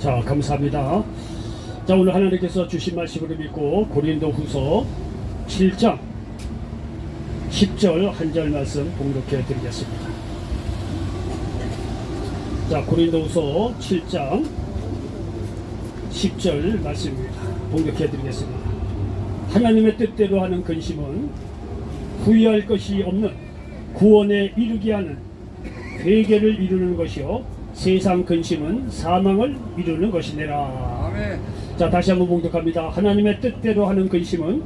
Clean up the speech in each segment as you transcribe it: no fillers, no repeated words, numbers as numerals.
자, 감사합니다. 자, 오늘 하나님께서 주신 말씀을 믿고 고린도후서 7장 10절 한 절 말씀 봉독해 드리겠습니다. 자, 고린도후서 7장 10절 말씀입니다. 봉독해 드리겠습니다. 하나님의 뜻대로 하는 근심은 후회할 것이 없는 구원에 이르게 하는 회개를 이루는 것이요 세상 근심은 사망을 이루는 것이니라. 아멘. 자, 다시 한번 봉독합니다. 하나님의 뜻대로 하는 근심은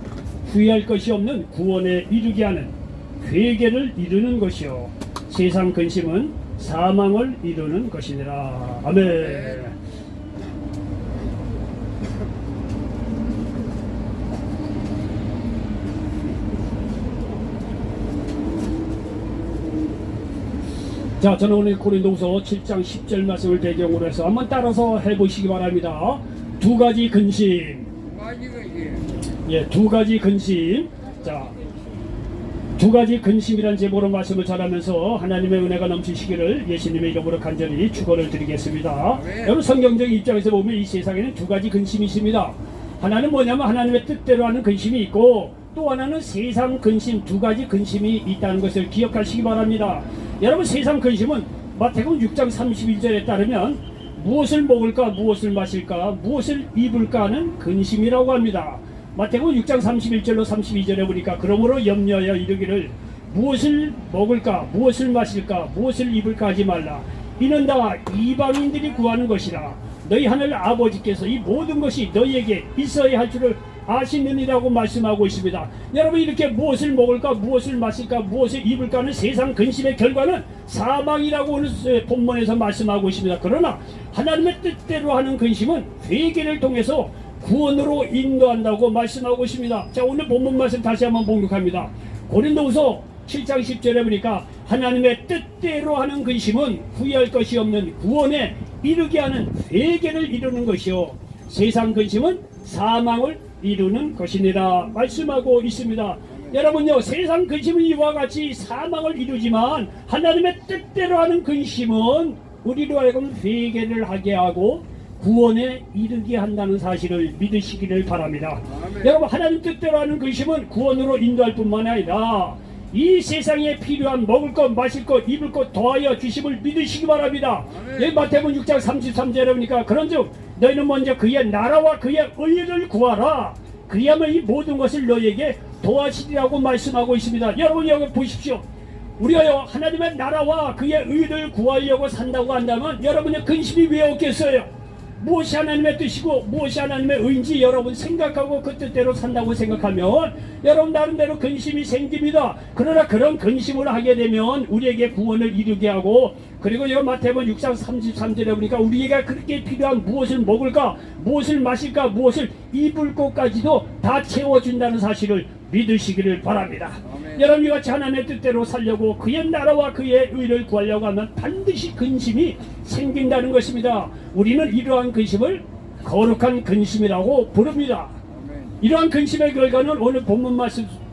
후회할 것이 없는 구원에 이르게 하는 회개를 이루는 것이요 세상 근심은 사망을 이루는 것이니라. 아멘. 자, 저는 오늘 고린도후서 7장 10절 말씀을 배경으로 해서 한번 따라서 해보시기 바랍니다. 두 가지 근심. 두 가지 근심. 자, 두 가지 근심이란 제목으로 말씀을 전하면서 하나님의 은혜가 넘치시기를 예수님의 이름으로 간절히 축원을 드리겠습니다. 여러분, 성경적인 입장에서 보면 이 세상에는 두 가지 근심이 있습니다. 하나는 뭐냐면 하나님의 뜻대로 하는 근심이 있고, 또 하나는 세상 근심, 두 가지 근심이 있다는 것을 기억하시기 바랍니다. 여러분, 세상 근심은 마태복음 6장 31절에 따르면 무엇을 먹을까, 무엇을 마실까, 무엇을 입을까 하는 근심이라고 합니다. 마태복음 6장 31절로 32절에 보니까 그러므로 염려하여 이르기를 무엇을 먹을까, 무엇을 마실까, 무엇을 입을까 하지 말라. 이는 다 이방인들이 구하는 것이라. 너희 하늘 아버지께서 이 모든 것이 너희에게 있어야 할 줄을 아시느니라고 말씀하고 있습니다. 여러분, 이렇게 무엇을 먹을까, 무엇을 마실까, 무엇을 입을까 하는 세상 근심의 결과는 사망이라고 오늘 본문에서 말씀하고 있습니다. 그러나 하나님의 뜻대로 하는 근심은 회개를 통해서 구원으로 인도한다고 말씀하고 있습니다. 자, 오늘 본문 말씀 다시 한번 봉독합니다. 고린도후서 7장 10절에 보니까 하나님의 뜻대로 하는 근심은 후회할 것이 없는 구원에 이르게 하는 회개를 이루는 것이요 세상 근심은 사망을 이루는 것이니라 말씀하고 있습니다. 여러분요, 세상 근심은 이와 같이 사망을 이루지만 하나님의 뜻대로 하는 근심은 우리로 하여금 회개를 하게 하고 구원에 이르게 한다는 사실을 믿으시기를 바랍니다. 아멘. 여러분, 하나님 뜻대로 하는 근심은 구원으로 인도할 뿐만 아니라 이 세상에 필요한 먹을 것, 마실 것, 입을 것 더하여 주심을 믿으시기 바랍니다. 여기 마태복음 6장 33절에 보니까 그런즉 너희는 먼저 그의 나라와 그의 의를 구하라. 그리하면 이 모든 것을 너희에게 도와주리라고 말씀하고 있습니다. 여러분, 여기 보십시오. 우리가 하나님의 나라와 그의 의를 구하려고 산다고 한다면 여러분의 근심이 왜 없겠어요? 무엇이 하나님의 뜻이고 무엇이 하나님의 의인지 여러분 생각하고 그 뜻대로 산다고 생각하면 여러분 나름대로 근심이 생깁니다. 그러나 그런 근심을 하게 되면 우리에게 구원을 이루게 하고, 그리고 이 마태복음 6장 33절에 보니까 우리에게 그렇게 필요한 무엇을 먹을까, 무엇을 마실까, 무엇을 입을 것까지도 다 채워준다는 사실을 믿으시기를 바랍니다. 아멘. 여러분, 이같이 하나님의 뜻대로 살려고 그의 나라와 그의 의를 구하려고 하면 반드시 근심이 생긴다는 것입니다. 우리는 이러한 근심을 거룩한 근심이라고 부릅니다. 아멘. 이러한 근심의 결과는 오늘 본문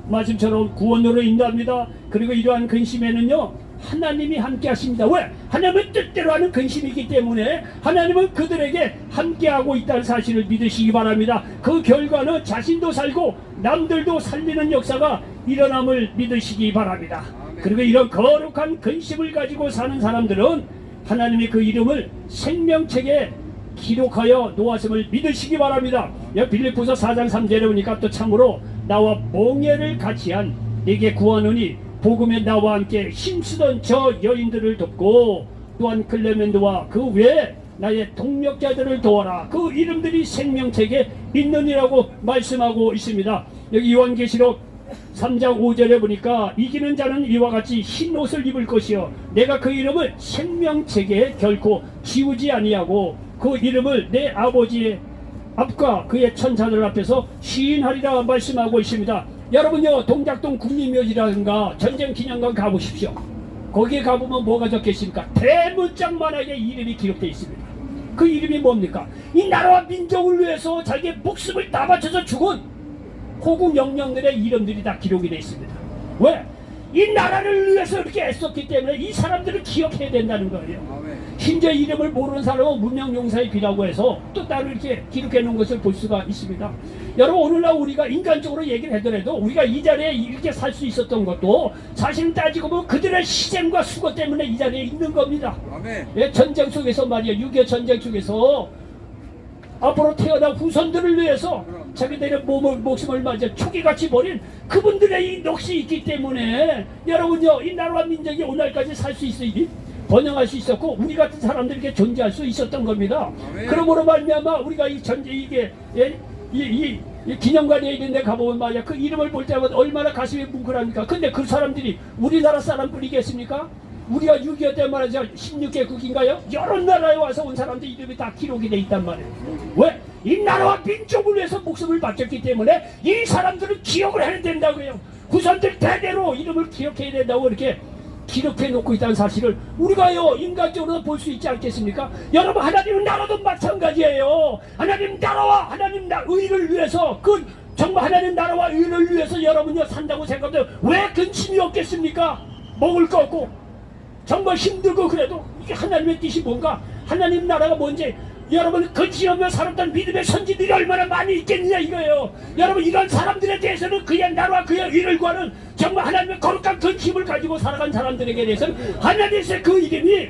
말씀처럼 구원으로 인도합니다. 그리고 이러한 근심에는요 하나님이 함께 하십니다. 왜? 하나님의 뜻대로 하는 근심이기 때문에 하나님은 그들에게 함께하고 있다는 사실을 믿으시기 바랍니다. 그 결과는 자신도 살고 남들도 살리는 역사가 일어남을 믿으시기 바랍니다. 아멘. 그리고 이런 거룩한 근심을 가지고 사는 사람들은 하나님의 그 이름을 생명책에 기록하여 놓았음을 믿으시기 바랍니다. 빌립보서 4장 3절에 보니까 또 참으로 나와 몽해를 같이 한 내게 구하노니 복음에 나와 함께 힘쓰던 저 여인들을 돕고 또한 클레멘드와 그 외에 나의 동력자들을 도와라. 그 이름들이 생명책에 있느니라고 말씀하고 있습니다. 여기 요한계시록 3장 5절에 보니까 이기는 자는 이와 같이 흰 옷을 입을 것이요 내가 그 이름을 생명책에 결코 지우지 아니하고 그 이름을 내 아버지의 앞과 그의 천사들 앞에서 시인하리라 말씀하고 있습니다. 여러분요, 동작동 국립묘지라든가 전쟁기념관 가보십시오. 거기에 가보면 뭐가 적혀있습니까? 대문짝만하게 이름이 기록되어 있습니다. 그 이름이 뭡니까? 이 나라와 민족을 위해서 자기의 목숨을 다 바쳐서 죽은 호국 영령들의 이름들이 다 기록이 되어 있습니다. 왜? 이 나라를 위해서 이렇게 애썼기 때문에 이 사람들을 기억해야 된다는 거예요. 심지어 이름을 모르는 사람은 문명용사의 비라고 해서 또 따로 이렇게 기록해 놓은 것을 볼 수가 있습니다. 여러분, 오늘날 우리가 인간적으로 얘기를 하더라도 우리가 이 자리에 이렇게 살 수 있었던 것도 사실 따지고 보면 그들의 희생과 수고 때문에 이 자리에 있는 겁니다. 예, 전쟁 속에서 말이에요. 6.25 전쟁 속에서 앞으로 태어난 후손들을 위해서 자기들의 목숨을 맞아 초기같이 버린 그분들의 이 넋이 있기 때문에 여러분요, 이 나라와 민족이 오늘까지 살 수 있으니 번영할 수 있었고 우리 같은 사람들에게 존재할 수 있었던 겁니다. 그러므로 말미암아 우리가 이 전쟁 이게 이 기념관에 있는 데 가보면 말이야, 그 이름을 볼 때마다 얼마나 가슴이 뭉클합니까? 근데 그 사람들이 우리나라 사람뿐이겠습니까? 우리가 6.25 때 말이죠, 16개국인가요? 여러 나라에 와서 온 사람들 이름이 다 기록이 돼 있단 말이에요. 왜? 이 나라와 민족을 위해서 목숨을 바쳤기 때문에 이 사람들을 기억을 해야 된다고요. 후손들 대대로 이름을 기억해야 된다고 이렇게 기록해 놓고 있다는 사실을 우리가요 인간적으로 볼 수 있지 않겠습니까? 여러분, 하나님 나라도 마찬가지예요. 하나님 나라와 하나님 의를 위해서, 그 정말 하나님 나라와 의를 위해서 여러분요 산다고 생각해도 왜 근심이 없겠습니까? 먹을 거 없고 정말 힘들고 그래도 이게 하나님의 뜻이 뭔가, 하나님 나라가 뭔지 여러분 근심하며 살았던 믿음의 선지들이 얼마나 많이 있겠느냐 이거예요. 여러분, 이런 사람들에 대해서는 그의 나라와 그의 의를 구하는 정말 하나님의 거룩한 근심을 가지고 살아간 사람들에게 대해서는 하나님의 그 이름이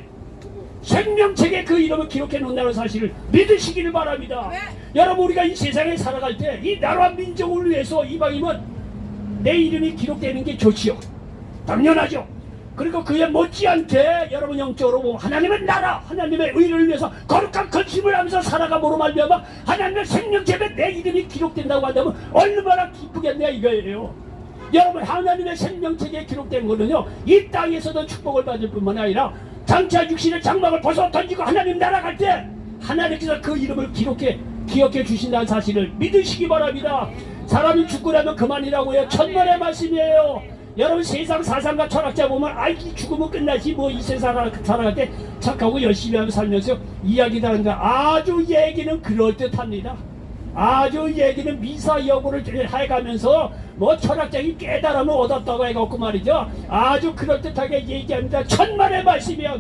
생명책에 그 이름을 기록해 놓는다는 사실을 믿으시기를 바랍니다. 여러분, 우리가 이 세상에 살아갈 때 이 나라와 민족을 위해서 이방인은 내 이름이 기록되는 게 좋지요. 당연하죠. 그리고 그에 못지않게 여러분 영적으로 보면 하나님의 나라, 하나님의 의를 위해서 거룩한 근심을 하면서 살아감으로 말미암아 하나님의 생명책에 내 이름이 기록된다고 한다면 얼마나 기쁘겠냐 이거예요. 여러분, 하나님의 생명책에 기록된 거는요 이 땅에서도 축복을 받을 뿐만 아니라 장차 육신의 장막을 벗어 던지고 하나님 나라 갈 때 하나님께서 그 이름을 기억해 주신다는 사실을 믿으시기 바랍니다. 사람이 죽고 나면 그만이라고요. 천만의 말씀이에요. 여러분, 세상 사상가 철학자 보면 죽으면 끝나지 뭐 이 세상 살아갈 때 착하고 열심히 하며 살면서 이야기를 하는데 아주 얘기는 그럴듯합니다. 아주 얘기는 미사여구를 해가면서 뭐 철학적인 깨달음을 얻었다고 해갖고 말이죠, 아주 그럴듯하게 얘기합니다. 천만의 말씀이야.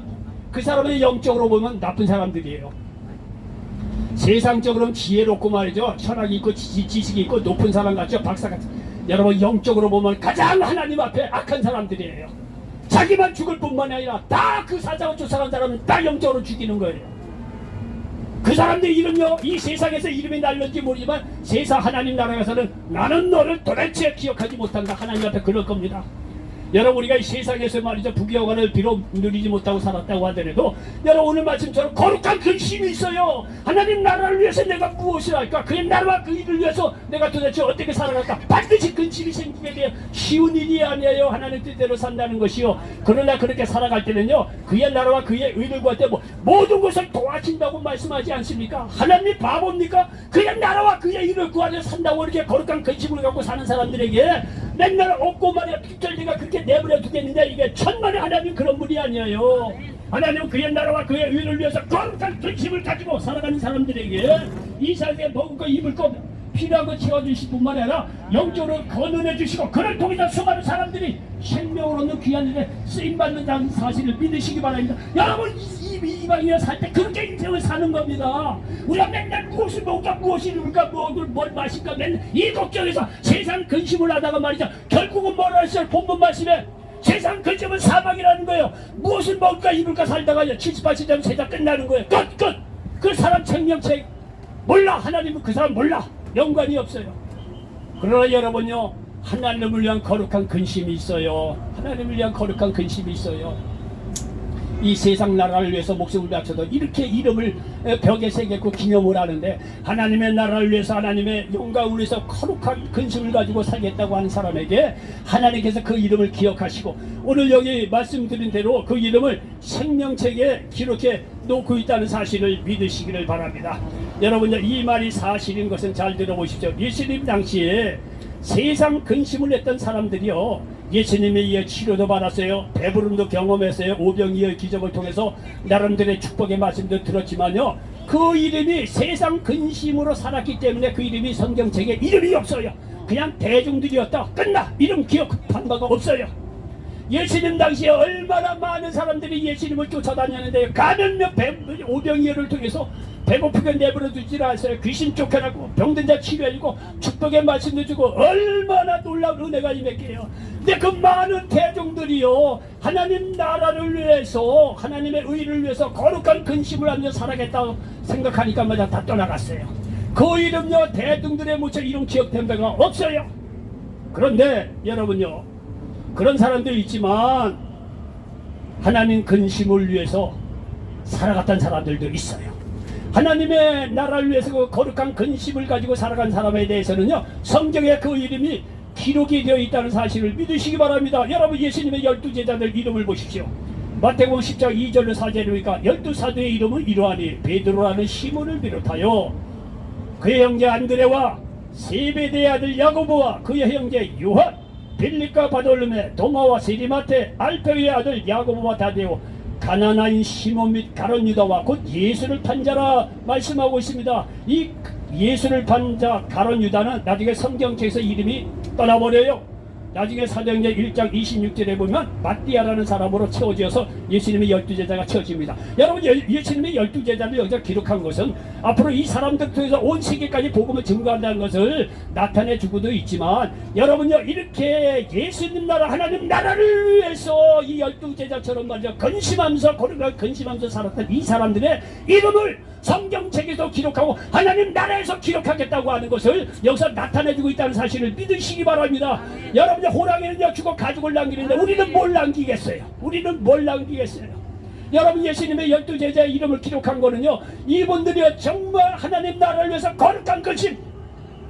그 사람은 영적으로 보면 나쁜 사람들이에요. 세상적으로는 지혜롭고 말이죠, 철학이 있고 지식이 있고 높은 사람 같죠, 박사 같은. 여러분, 영적으로 보면 가장 하나님 앞에 악한 사람들이에요. 자기만 죽을 뿐만 아니라 다 그 사상을 쫓아간 사람은 다 영적으로 죽이는 거예요. 그 사람들 이름요, 이 세상에서 이름이 날는지 모르지만 세상 하나님 나라에서는 나는 너를 도대체 기억하지 못한다. 하나님 앞에 그럴 겁니다. 여러분, 우리가 이 세상에서 말이죠 부귀영화를 비록 누리지 못하고 살았다고 하더라도 여러분, 오늘 말씀처럼 거룩한 근심이 있어요. 하나님 나라를 위해서 내가 무엇을 할까? 그의 나라와 그 일을 위해서 내가 도대체 어떻게 살아갈까? 반드시 근심이 생기게 돼요. 쉬운 일이 아니에요. 하나님 뜻대로 산다는 것이요. 그러나 그렇게 살아갈 때는요 그의 나라와 그의 의를 구할 때 모든 것을 도와준다고 말씀하지 않습니까? 하나님이 바보입니까? 그의 나라와 그의 의를 구하려 산다고 이렇게 거룩한 근심을 갖고 사는 사람들에게 맨날 없고 말이야 빗절리가 그렇게 내버려 두겠는데 이게 천만의 하나님 그런 분이 아니에요. 하나님은 그의 나라와 그의 의를 위해서 거룩한 근심을 가지고 살아가는 사람들에게 이 세상에 먹을 거 입을 거 필요한 거 채워주실 뿐만 아니라 영적으로 건원해 주시고 그를 통해서 수많은 사람들이 생명을 얻는 귀한 일에 쓰임받는다는 사실을 믿으시기 바랍니다. 여러분, 이방인에 살 때 그렇게 인생을 사는 겁니다. 우리가 맨날 무엇을 먹을까, 무엇을 입을까, 뭘 마실까 맨날 이 걱정에서 세상 근심을 하다가 말이죠, 결국은 뭐라 했어요? 본문 말씀에 세상 근심은 사망이라는 거예요. 무엇을 먹을까 입을까 살다가 70, 80년 세상 끝나는 거예요. 끝! 그 사람 생명책 몰라. 하나님은 그 사람 몰라. 연관이 없어요. 그러나 여러분요, 하나님을 위한 거룩한 근심이 있어요. 하나님을 위한 거룩한 근심이 있어요. 이 세상 나라를 위해서 목숨을 바쳐도 이렇게 이름을 벽에 새겼고 기념을 하는데 하나님의 나라를 위해서 하나님의 영광을 위해서 거룩한 근심을 가지고 살겠다고 하는 사람에게 하나님께서 그 이름을 기억하시고 오늘 여기 말씀드린 대로 그 이름을 생명책에 기록해 놓고 있다는 사실을 믿으시기를 바랍니다. 여러분요, 이 말이 사실인 것은 잘 들어보십시오. 예수님 당시에 세상 근심을 했던 사람들이요, 예수님에 의해 치료도 받았어요. 배부름도 경험했어요. 오병이어의 기적을 통해서 나름대로의 축복의 말씀도 들었지만요, 그 이름이 세상 근심으로 살았기 때문에 그 이름이 성경책에 이름이 없어요. 그냥 대중들이었다. 끝나. 이름 기억한 바가 없어요. 예수님 당시에 얼마나 많은 사람들이 예수님을 쫓아다녔는데 감염병 오병이어를 통해서 배고프게 내버려 두질 않았어요. 귀신 쫓겨나고 병든 자 치료해주고 축복의 말씀도 주고 얼마나 놀라운 은혜가 임했게요. 근데 그 많은 대종들이요 하나님 나라를 위해서 하나님의 의를 위해서 거룩한 근심을 하며 살아겠다고 생각하니까 마저 다 떠나갔어요. 그 이름요 대중들의 모처 이름 기억된 데가 없어요. 그런데 여러분요 그런 사람들 있지만 하나님 근심을 위해서 살아갔던 사람들도 있어요. 하나님의 나라를 위해서 그 거룩한 근심을 가지고 살아간 사람에 대해서는요 성경에 그 이름이 기록이 되어 있다는 사실을 믿으시기 바랍니다. 여러분 예수님의 12제자들 이름을 보십시오. 마태복음 10장 2절로 4절에 보니까 12사도의 이름은 이러하니 베드로라는 시몬을 비롯하여 그의 형제 안드레와 세베대의 아들 야고보와 그의 형제 요한 빌립과 바돌로메 도마와 세리마테 알페의 아들 야고보와 다데오 가난한 시몬 및 가룟 유다와 곧 예수를 판 자라 말씀하고 있습니다. 이 예수를 판 자 가룟 유다는 나중에 성경책에서 이름이 떠나버려요. 나중에 사도행전 1장 26절에 보면 마띠아라는 사람으로 채워져서 예수님의 12제자가 채워집니다. 여러분 예수님의 12제자를 여기서 기록한 것은 앞으로 이 사람들 통해서 온 세계까지 복음을 증거한다는 것을 나타내 주고도 있지만 여러분요 이렇게 예수님 나라 하나님 나라를 위해서 이 12제자처럼 말이죠 근심하면서 거룩하게 근심하면서 살았던 이 사람들의 이름을 성경책에서 기록하고 하나님 나라에서 기록하겠다고 하는 것을 여기서 나타내주고 있다는 사실을 믿으시기 바랍니다. 여러분들 호랑이는요 죽어 가죽을 남기는데 우리는 뭘 남기겠어요? 우리는 뭘 남기겠어요? 여러분 예수님의 12제자의 이름을 기록한 거는요 이분들이요 정말 하나님 나라를 위해서 거룩한 근심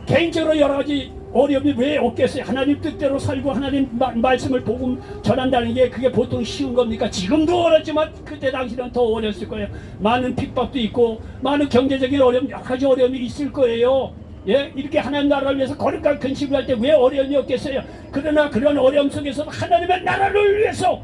개인적으로 여러 가지 어려움이 왜 없겠어요? 하나님 뜻대로 살고 하나님 말씀을 복음 전한다는 게 그게 보통 쉬운 겁니까? 지금도 어렵지만 그때 당시는 더 어렸을 거예요. 많은 핍박도 있고 많은 경제적인 어려움 여러 가지 어려움이 있을 거예요. 예? 이렇게 하나님 나라를 위해서 거룩한 근심을 할 때 왜 어려움이 없겠어요? 그러나 그런 어려움 속에서 하나님의 나라를 위해서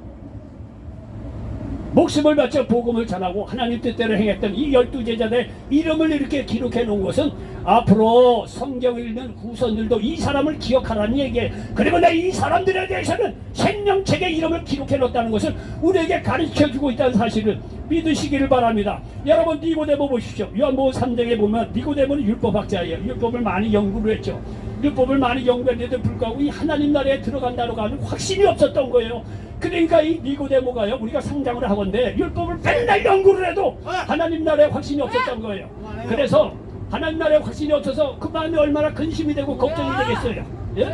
목숨을 바쳐 복음을 전하고 하나님 뜻대로 행했던 이 12제자들의 이름을 이렇게 기록해 놓은 것은 앞으로 성경을 읽는 후손들도 이 사람을 기억하라는 얘기예요. 그리고 내 이 사람들에 대해서는 생명책에 이름을 기록해 놓았다는 것을 우리에게 가르쳐주고 있다는 사실을 믿으시기를 바랍니다. 여러분 니고데모 보십시오. 요한복음 3장에 보면 니고데모는 율법학자예요. 율법을 많이 연구를 했죠. 율법을 많이 연구했는데도 불구하고 이 하나님 나라에 들어간다고 하는 확신이 없었던 거예요. 그러니까 이 니고데모가요 우리가 상장을 하건대 율법을 맨날 연구를 해도 하나님 나라에 확신이 없었던 거예요. 그래서 하나님 나라에 확신이 없어서 그 마음이 얼마나 근심이 되고 걱정이 되겠어요. 예?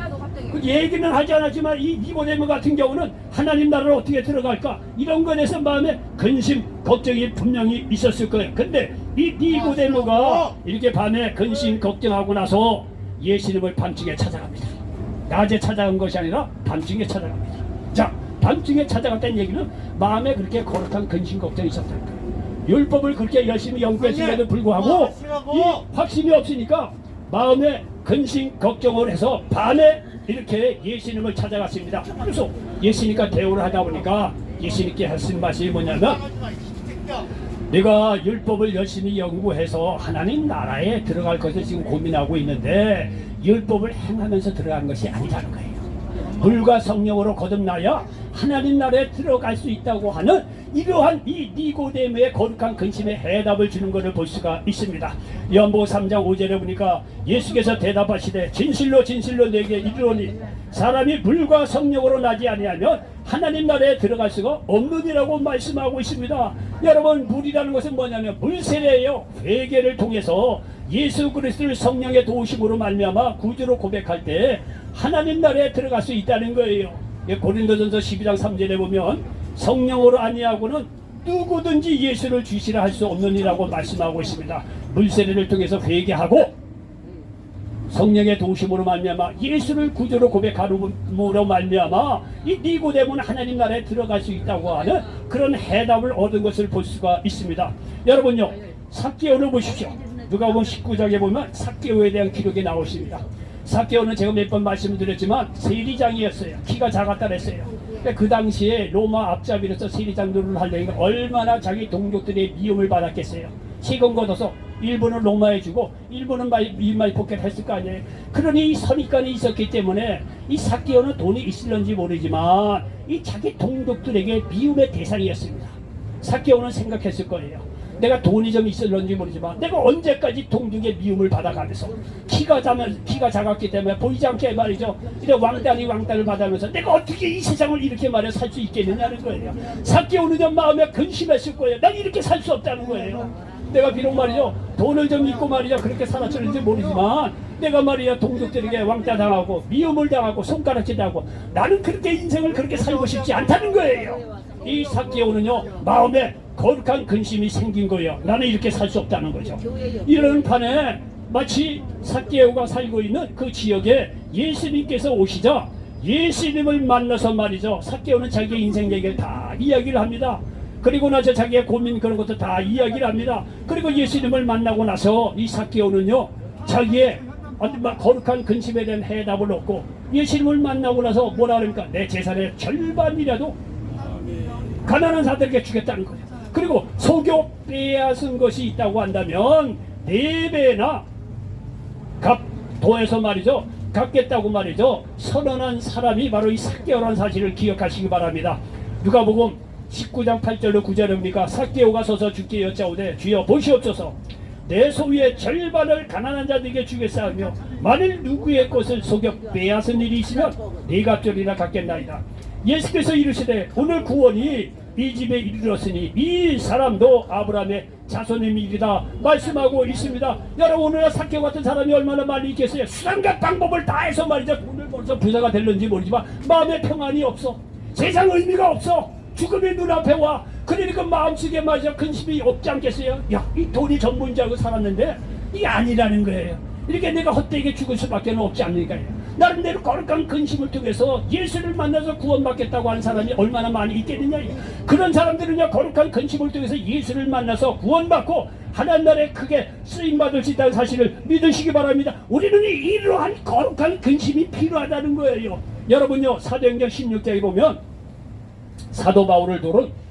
그 얘기는 하지 않았지만 이 니고데모 같은 경우는 하나님 나라를 어떻게 들어갈까 이런 것에 대해서 마음에 근심 걱정이 분명히 있었을 거예요. 근데 이 니고데모가 이렇게 밤에 근심 걱정하고 나서 예수님을 밤중에 찾아갑니다. 낮에 찾아간 것이 아니라 밤중에 찾아갑니다. 자, 밤중에 찾아갔다는 얘기는 마음에 그렇게 거룩한 근심 걱정이 있었다는 거예요. 율법을 그렇게 열심히 연구했음에도 불구하고 이 확신이 없으니까 마음에 근심 걱정을 해서 밤에 이렇게 예수님을 찾아갔습니다. 그래서 예수님과 대화를 하다 보니까 예수님께 하신 말씀이 뭐냐면 내가 율법을 열심히 연구해서 하나님 나라에 들어갈 것을 지금 고민하고 있는데 율법을 행하면서 들어간 것이 아니라는 거예요. 물과 성령으로 거듭나야 하나님 나라에 들어갈 수 있다고 하는 이러한 이 니고데모의 거룩한 근심에 해답을 주는 것을 볼 수가 있습니다. 요한복음 3장 5절에 보니까 예수께서 대답하시되 진실로 진실로 내게 이르노니 사람이 물과 성령으로 나지 아니하면 하나님 나라에 들어갈 수가 없느니라고 말씀하고 있습니다. 여러분 물이라는 것은 뭐냐면 물세례예요. 회개를 통해서 예수 그리스도를 성령의 도우심으로 말미암아 구주로 고백할 때 하나님 나라에 들어갈 수 있다는 거예요. 고린도전서 12장 3절에 보면 성령으로 아니하고는 누구든지 예수를 주시라 할 수 없느니라고 말씀하고 있습니다. 물세례를 통해서 회개하고 성령의 도우심으로 말미암아 예수를 구주로 고백함으로 말미암아 이 니고데모는 하나님 나라에 들어갈 수 있다고 하는 그런 해답을 얻은 것을 볼 수가 있습니다. 여러분요 삭개오를 보십시오. 누가복음 19장에 보면 삭개오에 대한 기록이 나오십니다. 삭개오는 제가 몇 번 말씀드렸지만 세리장이었어요. 키가 작았다 그랬어요. 그 당시에 로마 앞잡이로서 세리장 노릇을 하려니까 얼마나 자기 동족들의 미움을 받았겠어요. 세금 걷어서 일부는 로마에 주고 일부는 이마에 포켓했을 거 아니에요. 그러니 이 선입관이 있었기 때문에 이 삭개오는 돈이 있을런지 모르지만 이 자기 동족들에게 미움의 대상이었습니다. 삭개오는 생각했을 거예요. 내가 돈이 좀 있을런지 모르지만 내가 언제까지 동족의 미움을 받아가면서 키가 작았기 때문에 보이지 않게 말이죠. 이제 왕따를 받아면서 내가 어떻게 이 세상을 이렇게 말해 살 수 있겠느냐는 거예요. 삭개오는 마음에 근심했을 거예요. 난 이렇게 살 수 없다는 거예요. 내가 비록 말이죠 돈을 좀 잊고 말이죠 그렇게 살았을지 모르지만 내가 말이야 동족들에게 왕따 당하고 미움을 당하고 손가락질 당하고 나는 그렇게 인생을 그렇게 살고 싶지 않다는 거예요. 이 삭개오는요 마음에 거룩한 근심이 생긴 거예요. 나는 이렇게 살 수 없다는 거죠. 이런 판에 마치 삭개오가 살고 있는 그 지역에 예수님께서 오시자 예수님을 만나서 말이죠 삭개오는 자기의 인생 얘기를 다 이야기를 합니다. 그리고 나서 자기의 고민 그런 것도 다 이야기를 합니다. 그리고 예수님을 만나고 나서 이 삭개오는요 자기의 거룩한 근심에 대한 해답을 얻고 예수님을 만나고 나서 뭐라 그러니까 내 재산의 절반이라도 가난한 자들에게 주겠다는 거예요. 그리고 속여 빼앗은 것이 있다고 한다면 4배나 더해서 말이죠 갚겠다고 말이죠 선언한 사람이 바로 이 삭개오라는 사실을 기억하시기 바랍니다. 누가복음 19장 8절로 9절입니까? 삭개오가 서서 주께 여짜오되 주여 보시옵소서 내 소유의 절반을 가난한 자들에게 주겠사오며 만일 누구의 것을 속여 빼앗은 일이 있으면 네 갑절이나 갚겠나이다. 예수께서 이르시되 오늘 구원이 이 집에 이르렀으니 이 사람도 아브라함의 자손임이리다 말씀하고 있습니다. 여러분 오늘날 삭개오 같은 사람이 얼마나 많이 있겠어요. 수단과 방법을 다해서 말이죠 돈을 벌어서 부자가 될는지 모르지만 마음에 평안이 없어. 세상 의미가 없어. 죽음이 눈앞에 와. 그러니까 마음속에 말이죠 근심이 없지 않겠어요. 야, 이 돈이 전부인 줄 알고 살았는데 이게 아니라는 거예요. 이렇게 내가 헛되게 죽을 수밖에 없지 않으니까요. 나름대로 거룩한 근심을 통해서 예수를 만나서 구원받겠다고 하는 사람이 얼마나 많이 있겠느냐. 그런 사람들은요 거룩한 근심을 통해서 예수를 만나서 구원받고 하나님 나라에 크게 쓰임받을 수 있다는 사실을 믿으시기 바랍니다. 우리는 이러한 거룩한 근심이 필요하다는 거예요. 여러분요 사도행전 16장에 보면 사도 바울을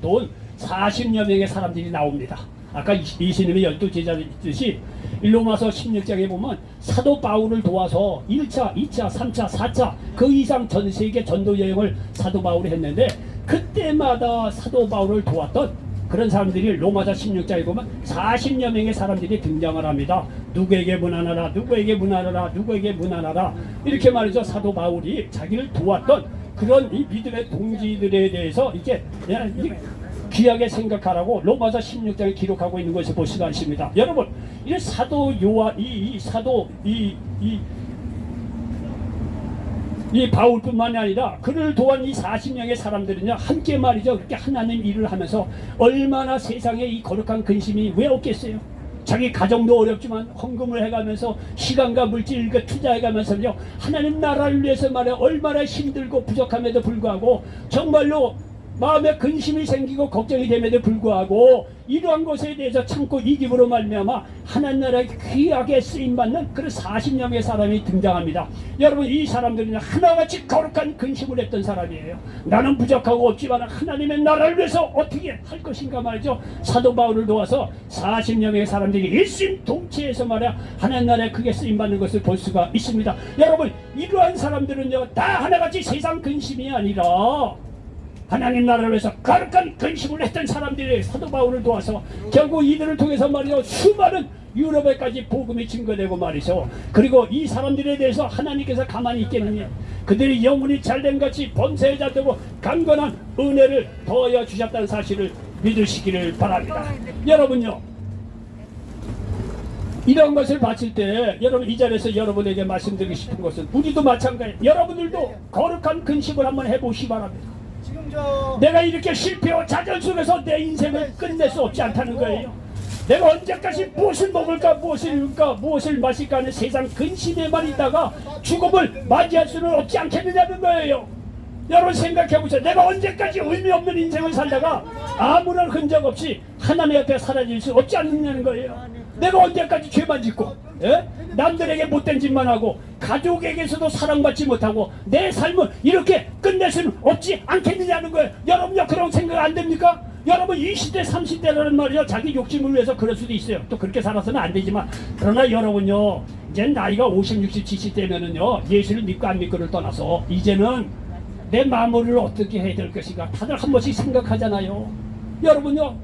도운 40여 명의 사람들이 나옵니다. 아까 예수님의 12제자들 있듯이 로마서 16장에 보면 사도 바울을 도와서 1차, 2차, 3차, 4차 그 이상 전 세계 전도 여행을 사도 바울이 했는데 그때마다 사도 바울을 도왔던 그런 사람들이 로마서 16장에 보면 40여 명의 사람들이 등장을 합니다. 누구에게 문안하라, 누구에게 문안하라, 누구에게 문안하라 이렇게 말이죠. 사도 바울이 자기를 도왔던 그런 이 믿음의 동지들에 대해서 이렇게 귀하게 생각하라고 로마서 16장에 기록하고 있는 것을 볼 수가 있습니다. 여러분, 이 사도 요한, 이 바울뿐만이 아니라 그를 도한 이 40명의 사람들은요 함께 말이죠 그렇게 하나님 일을 하면서 얼마나 세상에 이 거룩한 근심이 왜 없겠어요. 자기 가정도 어렵지만 헌금을 해가면서 시간과 물질 투자해가면서요 하나님 나라를 위해서 말이야 얼마나 힘들고 부족함에도 불구하고 정말로 마음에 근심이 생기고 걱정이 됨에도 불구하고 이러한 것에 대해서 참고 이김으로 말미암아 하나님 나라에 귀하게 쓰임받는 그런 40명의 사람이 등장합니다. 여러분 이 사람들은 하나같이 거룩한 근심을 했던 사람이에요. 나는 부족하고 없지만 하나님의 나라를 위해서 어떻게 할 것인가 말이죠. 사도 바울을 도와서 40명의 사람들이 일심동체해서 말이야 하나님 나라에 크게 쓰임받는 것을 볼 수가 있습니다. 여러분 이러한 사람들은요 다 하나같이 세상 근심이 아니라 하나님 나라를 위해서 거룩한 근심을 했던 사람들이 사도 바울을 도와서 결국 이들을 통해서 말이죠 수많은 유럽에까지 복음이 증거되고 말이죠. 그리고 이 사람들에 대해서 하나님께서 가만히 있겠느냐. 그들이 영혼이 잘된 같이 범사에 잡되고 강건한 은혜를 더하여 주셨다는 사실을 믿으시기를 바랍니다. 여러분요 이런 것을 봤을 때 여러분 이 자리에서 여러분에게 말씀드리고 싶은 것은 우리도 마찬가지예요. 여러분들도 거룩한 근심을 한번 해보시기 바랍니다. 내가 이렇게 실패와 좌절 속에서 내 인생을 끝낼 수 없지 않다는 거예요. 내가 언제까지 무엇을 먹을까 무엇을 입을까 무엇을 마실까 하는 세상 근심에만 있다가 죽음을 맞이할 수는 없지 않겠느냐는 거예요. 여러분 생각해보세요. 내가 언제까지 의미 없는 인생을 살다가 아무런 흔적 없이 하나님 앞에 사라질 수 없지 않느냐는 거예요. 내가 언제까지 죄만 짓고 남들에게 못된 짓만 하고 가족에게서도 사랑받지 못하고 내 삶을 이렇게 끝낼 수는 없지 않겠느냐는 거예요. 여러분요 그런 생각 안 됩니까? 여러분 20대 30대라는 말이요, 자기 욕심을 위해서 그럴 수도 있어요. 또 그렇게 살아서는 안 되지만, 그러나 여러분요, 이제 나이가 50, 60, 70대면은요 예수를 믿고 안 믿고를 떠나서 이제는 내 마무리를 어떻게 해야 될 것인가 다들 한 번씩 생각하잖아요. 여러분요,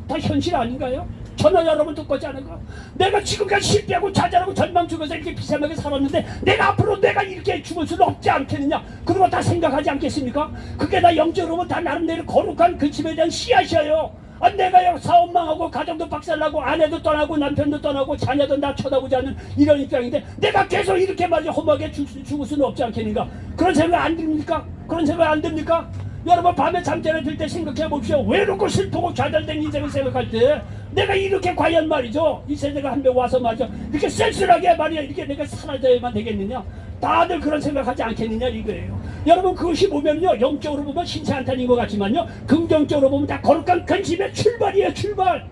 다 현실 아닌가요? 저는 여러분 똑같지 않은가? 내가 지금까지 실패하고 좌절하고 절망 죽어서 이렇게 비참하게 살았는데 내가 앞으로 내가 이렇게 죽을 수는 없지 않겠느냐? 그런 거 다 생각하지 않겠습니까? 그게 다 영적으로 보면 다 나름대로 거룩한 근심에 대한 씨앗이에요. 아, 내가 사업 망하고 가정도 박살나고 아내도 떠나고 남편도 떠나고 자녀도 나 쳐다보지 않는 이런 입장인데 내가 계속 이렇게 말이야 험하게 죽을 수는 없지 않겠는가? 그런 생각 안 듭니까? 그런 생각 안 듭니까? 여러분 밤에 잠자리 들 때 생각해 봅시오. 외롭고 슬프고 좌절된 인생을 생각할 때 내가 이렇게 과연 말이죠 이 세대가 한 명 와서 말이죠 이렇게 쓸쓸하게 말이야 이렇게 내가 사라져야만 되겠느냐? 다들 그런 생각하지 않겠느냐 이거예요. 여러분 그것이 보면요 영적으로 보면 신체 한탄인 것 같지만요 긍정적으로 보면 다 거룩한 근심의 출발이에요. 출발.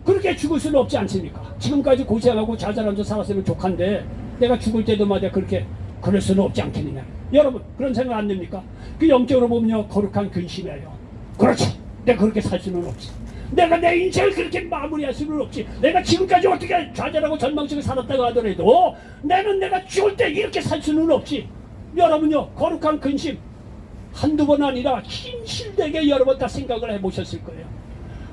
그렇게 죽을 수는 없지 않습니까? 지금까지 고생하고 좌절하면서 살았으면 좋한데 내가 죽을 때도 말이야 그렇게 그럴 수는 없지 않겠느냐. 여러분 그런 생각 안 듭니까? 그 영적으로 보면요 거룩한 근심이에요. 그렇지. 내가 그렇게 살 수는 없지. 내가 내 인생을 그렇게 마무리할 수는 없지. 내가 지금까지 어떻게 좌절하고 전망적으로 살았다고 하더라도 나는 내가 죽을 때 이렇게 살 수는 없지. 여러분요 거룩한 근심 한두 번 아니라 힘실되게 여러 번 다 생각을 해보셨을 거예요.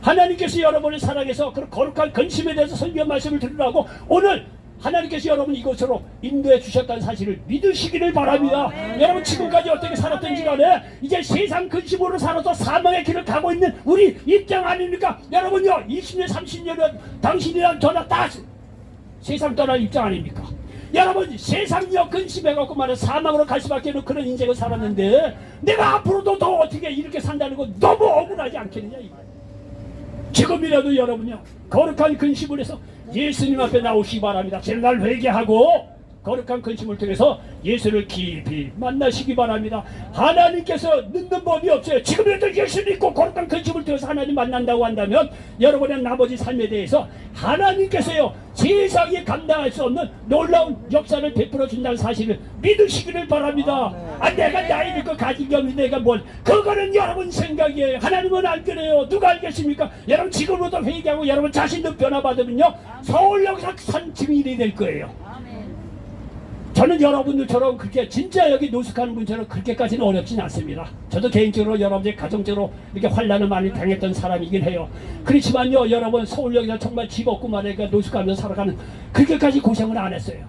하나님께서 여러분을 사랑해서 그런 거룩한 근심에 대해서 설교 말씀을 들으라고 오늘 하나님께서 여러분 이곳으로 인도해 주셨다는 사실을 믿으시기를 바랍니다. 여러분 지금까지 어떻게 살았던지 간에 이제 세상 근심으로 살아서 사망의 길을 가고 있는 우리 입장 아닙니까? 여러분요 20년 30년은 당신이랑 저나 다 세상 떠날 입장 아닙니까? 여러분 세상력 근심해갖고 말해 사망으로 갈 수밖에 없는 그런 인생을 살았는데 내가 앞으로도 더 어떻게 이렇게 산다는 건 너무 억울하지 않겠느냐 이거. 지금이라도 여러분요 거룩한 근심을 해서 예수님 앞에 나오시기 바랍니다. 제날 회개하고 거룩한 근심을 통해서 예수를 깊이 만나시기 바랍니다. 하나님께서 늦는 법이 없어요. 지금이라도 예수 믿고 거룩한 근심을 통해서 하나님 만난다고 한다면 여러분의 나머지 삶에 대해서 하나님께서요 세상이 감당할 수 없는 놀라운 역사를 베풀어 준다는 사실을 믿으시기를 바랍니다. 아, 내가 나이 믿고 가진 게 없는데 내가 뭘 그거는 여러분 생각이에요. 하나님은 안 그래요. 누가 알겠습니까? 여러분 지금부터 회개하고 여러분 자신도 변화받으면요 서울역에서 산 증인이 될 거예요. 저는 여러분들처럼 그렇게 진짜 여기 노숙하는 분처럼 그렇게까지는 어렵진 않습니다. 저도 개인적으로 여러분들 가정적으로 이렇게 환난을 많이 당했던 사람이긴 해요. 그렇지만요 여러분 서울역에서 정말 집 없고 말이니까 노숙하면서 살아가는 그렇게까지 고생을 안 했어요.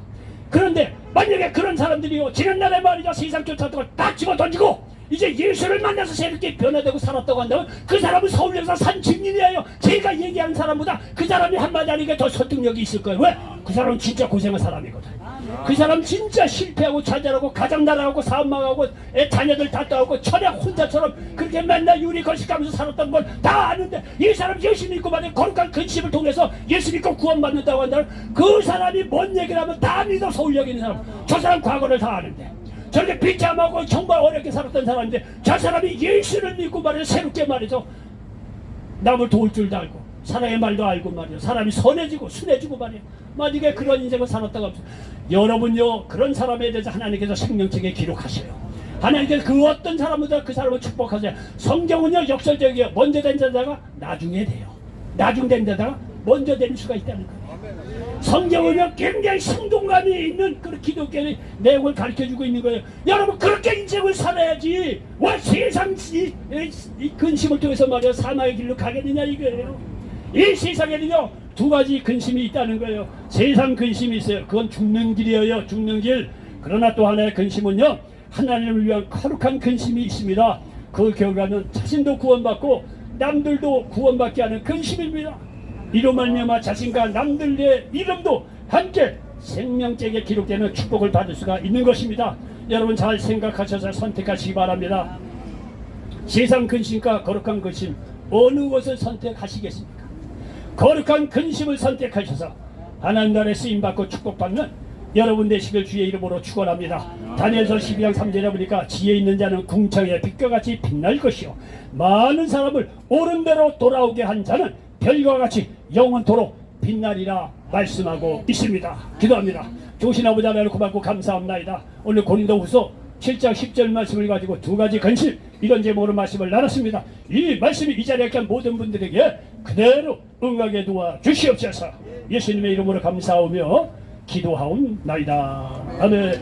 그런데 만약에 그런 사람들이요 지난날에 말이죠 세상 쫓아다가 다 집어 던지고 이제 예수를 만나서 새롭게 변화되고 살았다고 한다면 그 사람은 서울역에서 산 증인이에요. 제가 얘기하는 사람보다 그 사람이 한마디 하니까 더 설득력이 있을 거예요. 왜? 그 사람은 진짜 고생한 사람이거든. 그 사람 진짜 실패하고 좌절하고 가장 나라하고 사업 망하고 자녀들 다 떠나고 천약 혼자처럼 그렇게 맨날 유리 거식하면서 살았던 걸 다 아는데 이 사람 예수 믿고 만약 거룩한 근심을 통해서 예수 믿고 구원받는다고 한다면 그 사람이 뭔 얘기를 하면 다 믿어. 서울역에 있는 사람 저 사람 과거를 다 아는데 저렇게 비참하고 정말 어렵게 살았던 사람인데 저 사람이 예수를 믿고 말이죠 새롭게 말이죠 남을 도울 줄도 알고 사랑의 말도 알고 말이죠 사람이 선해지고 순해지고 말이에요. 만약에 그런 인생을 살았다고 하면 여러분요 그런 사람에 대해서 하나님께서 생명책에 기록하셔요. 하나님께서 그 어떤 사람보다 그 사람을 축복하세요. 성경은요 역설적이에요. 먼저 된 자다가 나중에 돼요. 나중 된 자다가 먼저 될 수가 있다는 거예요. 성경은요 굉장히 생동감이 있는 그런 기독교의 내용을 가르쳐주고 있는 거예요. 여러분 그렇게 인생을 살아야지 왜 세상 이 근심을 통해서 말이야 사망의 길로 가겠느냐 이거예요. 이 세상에는요 두 가지 근심이 있다는 거예요. 세상 근심이 있어요. 그건 죽는 길이에요. 죽는 길. 그러나 또 하나의 근심은요 하나님을 위한 거룩한 근심이 있습니다. 그 결과는 자신도 구원받고 남들도 구원받게 하는 근심입니다. 이로 말미암아 자신과 남들의 이름도 함께 생명책에 기록되는 축복을 받을 수가 있는 것입니다. 여러분 잘 생각하셔서 선택하시기 바랍니다. 세상 근심과 거룩한 근심 어느 것을 선택하시겠습니까? 거룩한 근심을 선택하셔서 하나님 나라에 쓰임받고 축복받는 여러분 되시길 주의 이름으로 축원합니다. 다니엘서 12장 3절에 보니까 지혜 있는 자는 궁창의 빛과 같이 빛날 것이요 많은 사람을 옳은 대로 돌아오게 한 자는 별과 같이 영원토록 빛나리라 말씀하고 있습니다. 기도합니다. 좋으신 아버지 하나님 고맙고 감사합니다. 오늘 고린도후서 7장 10절 말씀을 가지고 두 가지 근심 이런 제목으로 말씀을 나눴습니다. 이 말씀이 이 자리에 계신 모든 분들에게 그대로 응하게 도와 주시옵소서. 예수님의 이름으로 감사하며 기도하옵나이다. 아멘. 자,